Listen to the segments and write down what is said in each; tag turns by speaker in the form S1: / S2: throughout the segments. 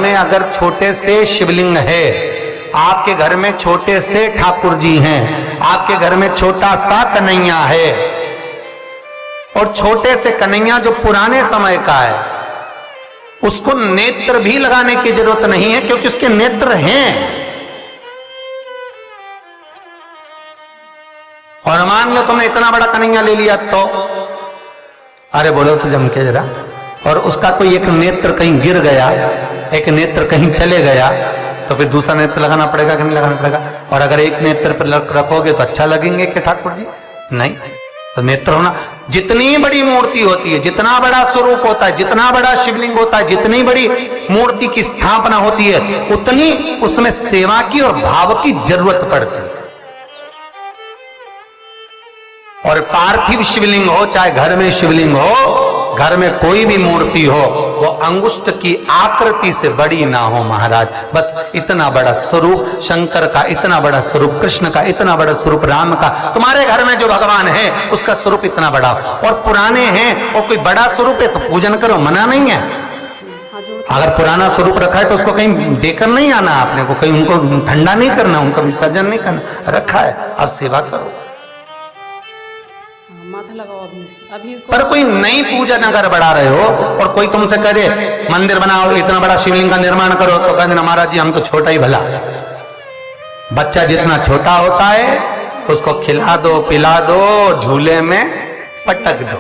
S1: में अगर छोटे से शिवलिंग है, आपके घर में छोटे से ठाकुर जी हैं, आपके घर में छोटा सा कन्हैया है, और छोटे से कन्हैया जो पुराने समय का है, उसको नेत्र भी लगाने की जरूरत नहीं है क्योंकि उसके नेत्र हैं। और मान लो तुमने इतना बड़ा कन्हैया ले लिया तो, अरे बोलो तो जम के जरा, और उसका कोई एक नेत्र कहीं गिर गया, एक नेत्र कहीं चले गया, तो फिर दूसरा नेत्र लगाना पड़ेगा कि नहीं लगाना पड़ेगा? और अगर एक नेत्र पर रखोगे तो अच्छा लगेंगे कि ठाकुर जी? नहीं, तो नेत्र होना। जितनी बड़ी मूर्ति होती है, जितना बड़ा स्वरूप होता है, जितना बड़ा शिवलिंग होता है, जितनी बड़ी मूर्ति की स्थापना होती है, उतनी उसमें सेवा की और भाव की जरूरत पड़ती है। और पार्थिव शिवलिंग हो चाहे घर में शिवलिंग हो, घर में कोई भी मूर्ति हो, वो अंगुष्ठ की आकृति से बड़ी ना हो महाराज। बस इतना बड़ा स्वरूप शंकर का, इतना बड़ा स्वरूप कृष्ण का, इतना बड़ा स्वरूप राम का, तुम्हारे घर में जो भगवान है उसका स्वरूप इतना बड़ा, और पुराने हैं और कोई बड़ा स्वरूप है तो पूजन करो, मना नहीं है। अगर पुराना स्वरूप रखा है तो उसको कहीं देकर नहीं आना आपने को, कहीं उनको ठंडा नहीं करना, उनका विसर्जन नहीं करना, रखा है आप सेवा करो।
S2: अभी
S1: पर कोई नई पूजन अगर बढ़ा रहे हो और कोई तुमसे करे मंदिर बनाओ, इतना बड़ा शिवलिंग का निर्माण करो, तो कहते ना महाराज जी हम तो छोटा ही भला। बच्चा जितना छोटा होता है उसको खिला दो, पिला दो, झूले में पटक दो,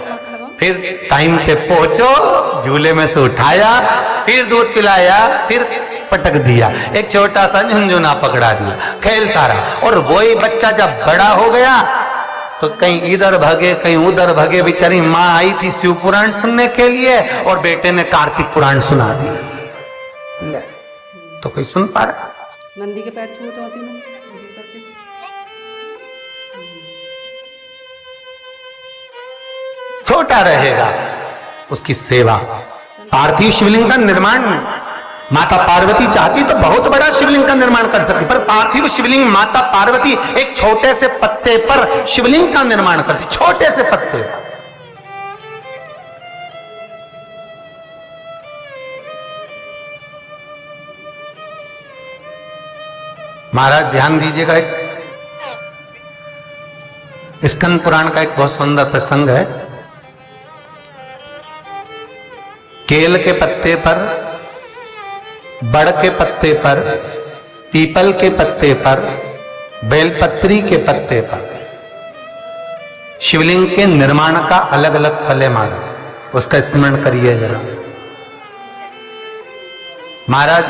S1: फिर टाइम पे पहुंचो, झूले में से उठाया, फिर दूध पिलाया, फिर पटक दिया, एक छोटा सा झुनझुना पकड़ा दिया, खेलता रहा। और वही बच्चा जब बड़ा हो गया तो कहीं इधर भागे कहीं उधर भागे, बेचारी माँ आई थी शिव पुराण सुनने के लिए और बेटे ने कार्तिक पुराण सुना दिया, तो कोई सुन पा रहा?
S2: नंदी के पैर छुए तो आती ना
S1: छोटा रहेगा उसकी सेवा। पार्थिव शिवलिंग का निर्माण माता पार्वती चाहती तो बहुत बड़ा शिवलिंग का निर्माण कर सकती, पर पार्थिव शिवलिंग माता पार्वती एक छोटे से पत्ते पर शिवलिंग का निर्माण करती, छोटे से पत्ते। महाराज ध्यान दीजिएगा, एक स्कंद पुराण का एक बहुत सुंदर प्रसंग है। केल के पत्ते पर, बड़ के पत्ते पर, पीपल के पत्ते पर, बेलपत्री के पत्ते पर शिवलिंग के निर्माण का अलग अलग फल है महाराज, उसका स्मरण करिए जरा। महाराज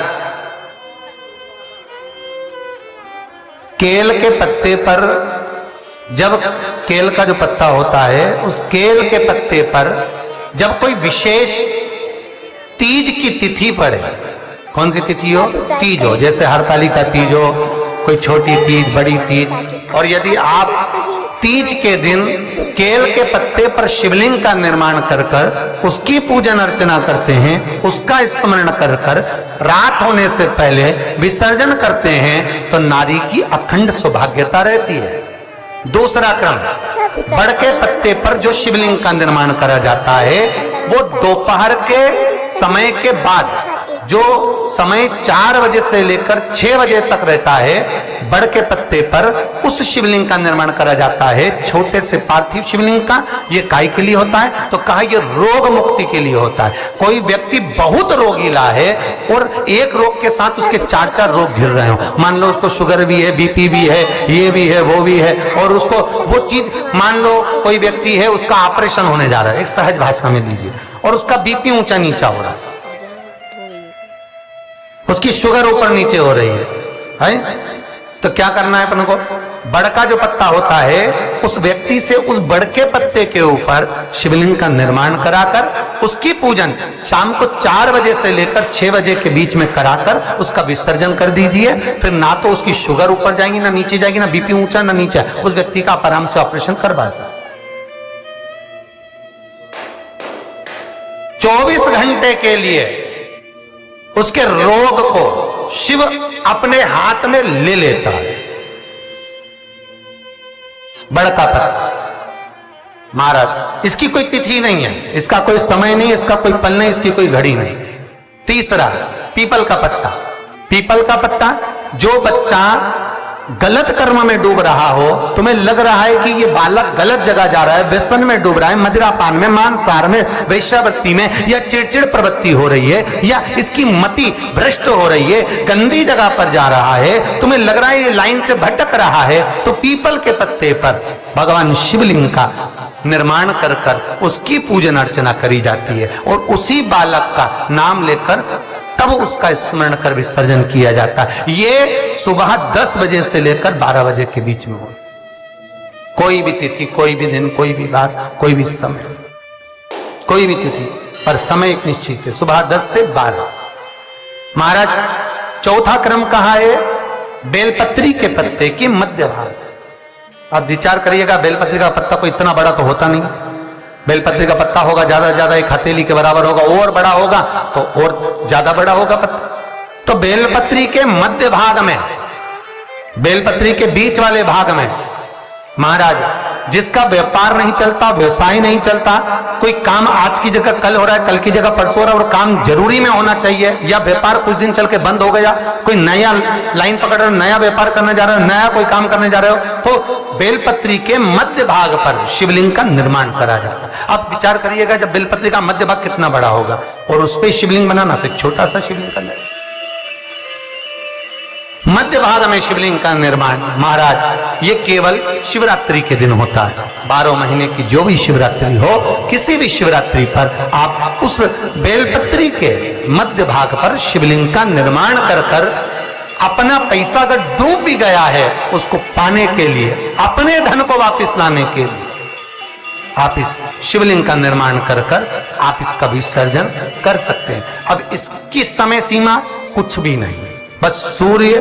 S1: केल के पत्ते पर, जब केल का जो पत्ता होता है उस केल के पत्ते पर जब कोई विशेष तीज की तिथि पड़े, कौन सी तिथि हो? तीज हो, जैसे हरतालिका तीज हो, कोई छोटी तीज, बड़ी तीज, और यदि आप तीज के दिन केल के पत्ते पर शिवलिंग का निर्माण कर कर उसकी पूजन अर्चना करते हैं, उसका स्मरण कर कर रात होने से पहले विसर्जन करते हैं, तो नारी की अखंड सौभाग्यता रहती है। दूसरा क्रम, बड़ के पत्ते पर जो शिवलिंग का निर्माण करा जाता है वो दोपहर के समय के बाद, जो समय 4 बजे से लेकर 6 बजे तक रहता है, बड़ के पत्ते पर उस शिवलिंग का निर्माण करा जाता है, छोटे से पार्थिव शिवलिंग का। ये काय के लिए होता है? तो कहा ये रोग मुक्ति के लिए होता है। कोई व्यक्ति बहुत रोगीला है और एक रोग के साथ उसके 4-4 रोग घिर रहे हो, मान लो उसको शुगर भी है, बीपी भी है, ये भी है, वो भी है, और उसको वो चीज, मान लो कोई व्यक्ति है उसका ऑपरेशन होने जा रहा है, एक सहज भाषा में लीजिए, और उसका बीपी ऊंचा नीचा हो रहा है, उसकी शुगर ऊपर नीचे हो रही है, तो क्या करना है अपन को? बड़ का जो पत्ता होता है उस व्यक्ति से उस बड़ के पत्ते के ऊपर शिवलिंग का निर्माण कराकर उसकी पूजन शाम को 4 बजे से लेकर 6 बजे के बीच में कराकर उसका विसर्जन कर दीजिए। फिर ना तो उसकी शुगर ऊपर जाएगी ना नीचे जाएगी, ना बीपी ऊंचा ना नीचा, उस व्यक्ति का आराम से ऑपरेशन करवा सकते। 24 घंटे के लिए उसके रोग को शिव अपने हाथ में ले लेता है। बड़का पत्ता महाराज, इसकी कोई तिथि नहीं है, इसका कोई समय नहीं, इसका कोई पल नहीं, इसकी कोई घड़ी नहीं, तीसरा, पीपल का पत्ता। पीपल का पत्ता, जो बच्चा गलत कर्म में डूब रहा हो, तुम्हें लग रहा है कि ये बालक गलत जगह जा रहा है, व्यसन में डूब रहा है, मदिरापान में, मांसाहार में, वेश्यावृत्ति में, या चिड़चिड़ प्रवृत्ति हो रही है, या इसकी मति भ्रष्ट हो रही है, गंदी जगह पर जा रहा है, तुम्हें लग रहा है ये लाइन से भटक रहा है, तो पीपल के पत्ते पर भगवान शिवलिंग का निर्माण कर कर उसकी पूजन अर्चना करी जाती है, और उसी बालक का नाम लेकर तब उसका स्मरण कर विसर्जन किया जाता है। ये सुबह 10 बजे से लेकर 12 बजे के बीच में हो, कोई भी तिथि, कोई भी दिन, कोई भी बात, कोई भी समय, कोई भी तिथि पर समय एक निश्चित है, सुबह 10 से 12। महाराज, चौथा क्रम कहा है? बेलपत्री के पत्ते के मध्य भाग। आप विचार करिएगा, बेलपत्री का पत्ता कोई इतना बड़ा तो होता नहीं, बेलपत्री का पत्ता होगा ज्यादा से ज्यादा एक हथेली के बराबर होगा, और बड़ा होगा तो और ज्यादा बड़ा होगा पत्ता। तो बेलपत्री के मध्य भाग में, बेलपत्री के बीच वाले भाग में महाराज, जिसका व्यापार नहीं चलता, व्यवसाय नहीं चलता, कोई काम आज की जगह कल हो रहा है, कल की जगह परसों हो रहा है, और काम जरूरी में होना चाहिए, या व्यापार कुछ दिन चल के बंद हो गया, कोई नया लाइन पकड़ रहे हो, नया व्यापार करने जा रहे हो, नया कोई काम करने जा रहे हो, तो बेलपत्री के मध्य भाग पर शिवलिंग का निर्माण करा जाता है। आप विचार करिएगा, जब बेलपत्री का मध्य भाग कितना बड़ा होगा, और उस पर शिवलिंग बनाना, तो छोटा सा शिवलिंग का मध्य भाग में शिवलिंग का निर्माण महाराज, ये केवल शिवरात्रि के दिन होता है। 12 महीने की जो भी शिवरात्रि हो, किसी भी शिवरात्रि पर आप उस बेलपत्री के मध्य भाग पर शिवलिंग का निर्माण कर कर अपना पैसा अगर डूब भी गया है, उसको पाने के लिए, अपने धन को वापस लाने के लिए आप इस शिवलिंग का निर्माण कर कर आप इसका विसर्जन कर सकते हैं। अब इसकी समय सीमा कुछ भी नहीं, बस सूर्य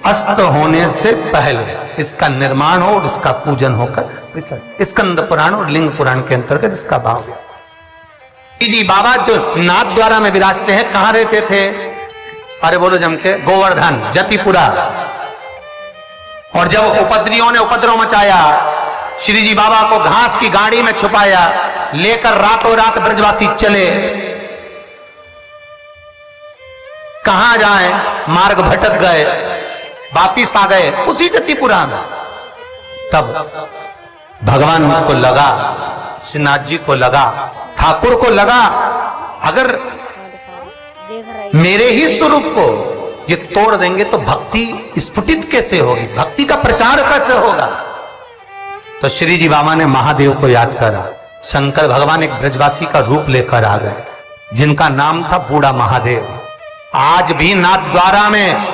S1: अस्त होने से पहले इसका निर्माण हो और इसका पूजन होकर स्कंद पुराण और लिंग पुराण के अंतर्गत इसका भाव है। जी बाबा जो नाथ द्वारा में विराजते हैं, कहां रहते थे? अरे बोलो जम के, गोवर्धन, जतिपुरा। और जब उपद्रवियों ने उपद्रव मचाया, श्री जी बाबा को घास की गाड़ी में छुपाया, लेकर रातों रात ब्रजवासी चले। कहां जाएं, मार्ग भटक गए, वापिस आ गए उसी जतिपुरा में। तब भगवान को लगा, श्रीनाथ जी को लगा, ठाकुर को लगा, अगर मेरे ही स्वरूप को ये तोड़ देंगे तो भक्ति स्फुटित कैसे होगी, भक्ति का प्रचार कैसे होगा? तो श्री जी बाबा ने महादेव को याद करा। शंकर भगवान एक ब्रजवासी का रूप लेकर आ गए, जिनका नाम था बूढ़ा महादेव। आज भी नाथ द्वारा में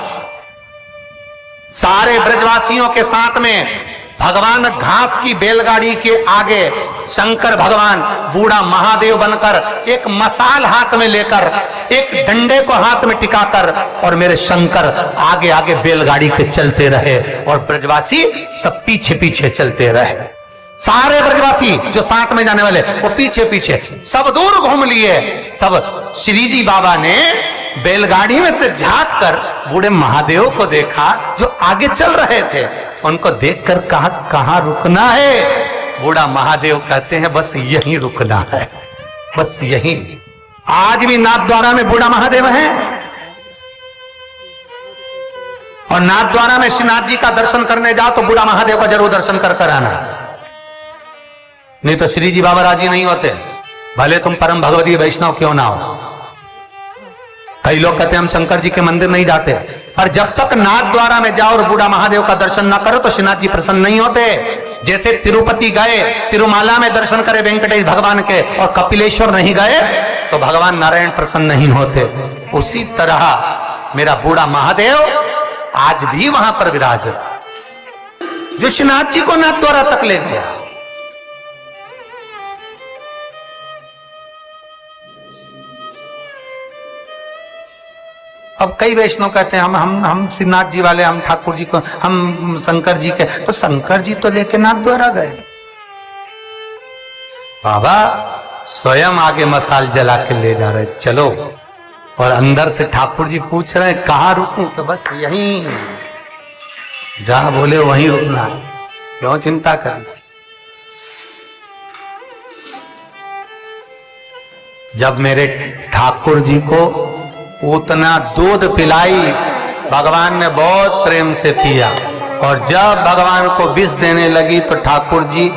S1: सारे ब्रजवासियों के साथ में भगवान घास की बैलगाड़ी के आगे शंकर भगवान बूढ़ा महादेव बनकर एक मसाल हाथ में लेकर, एक डंडे को हाथ में टिकाकर, और मेरे शंकर आगे आगे बैलगाड़ी के चलते रहे और ब्रजवासी सब पीछे पीछे चलते रहे। सारे ब्रजवासी जो साथ में जाने वाले वो पीछे पीछे सब दूर घूम लिए। तब श्री जी बाबा ने बैलगाड़ी में से झांक कर बूढ़े महादेव को देखा जो आगे चल रहे थे। उनको देखकर कहा, कहां रुकना है? बूढ़ा महादेव कहते हैं, बस यहीं रुकना है, बस यहीं। आज भी नाथ द्वारा में बूढ़ा महादेव है, और नाथ द्वारा में श्रीनाथ जी का दर्शन करने जाओ तो बूढ़ा महादेव का जरूर दर्शन कर कर आना, नहीं तो श्री जी बाबा राजी नहीं होते, भले तुम परम भगवती वैष्णव क्यों ना हो। कई लोग कहते हैं हम शंकर जी के मंदिर नहीं जाते, पर जब तक नाथ द्वारा में जाओ और बूढ़ा महादेव का दर्शन ना करो तो श्रीनाथ जी प्रसन्न नहीं होते। जैसे तिरुपति गए, तिरुमाला में दर्शन करे वेंकटेश भगवान के, और कपिलेश्वर नहीं गए तो भगवान नारायण प्रसन्न नहीं होते। उसी तरह मेरा बूढ़ा महादेव आज भी वहां पर विराज, जो श्रीनाथ जी को नाथ द्वारा तक ले गया। अब कई वैष्णव कहते हैं हम श्रीनाथ जी वाले, हम ठाकुर जी को, हम शंकर जी के, तो शंकर जी तो लेके नाथ द्वारा गए। बाबा स्वयं आगे मसाल जला के ले जा रहे, चलो। और अंदर से ठाकुर जी पूछ रहे हैं कहां रुकूं? तो बस यहीं, जहां बोले वहीं रुकना है, क्यों चिंता करना। जब मेरे ठाकुर जी को उतना दूध पिलाई, भगवान ने बहुत प्रेम से पिया, और जब भगवान को विष देने लगी तो ठाकुर जी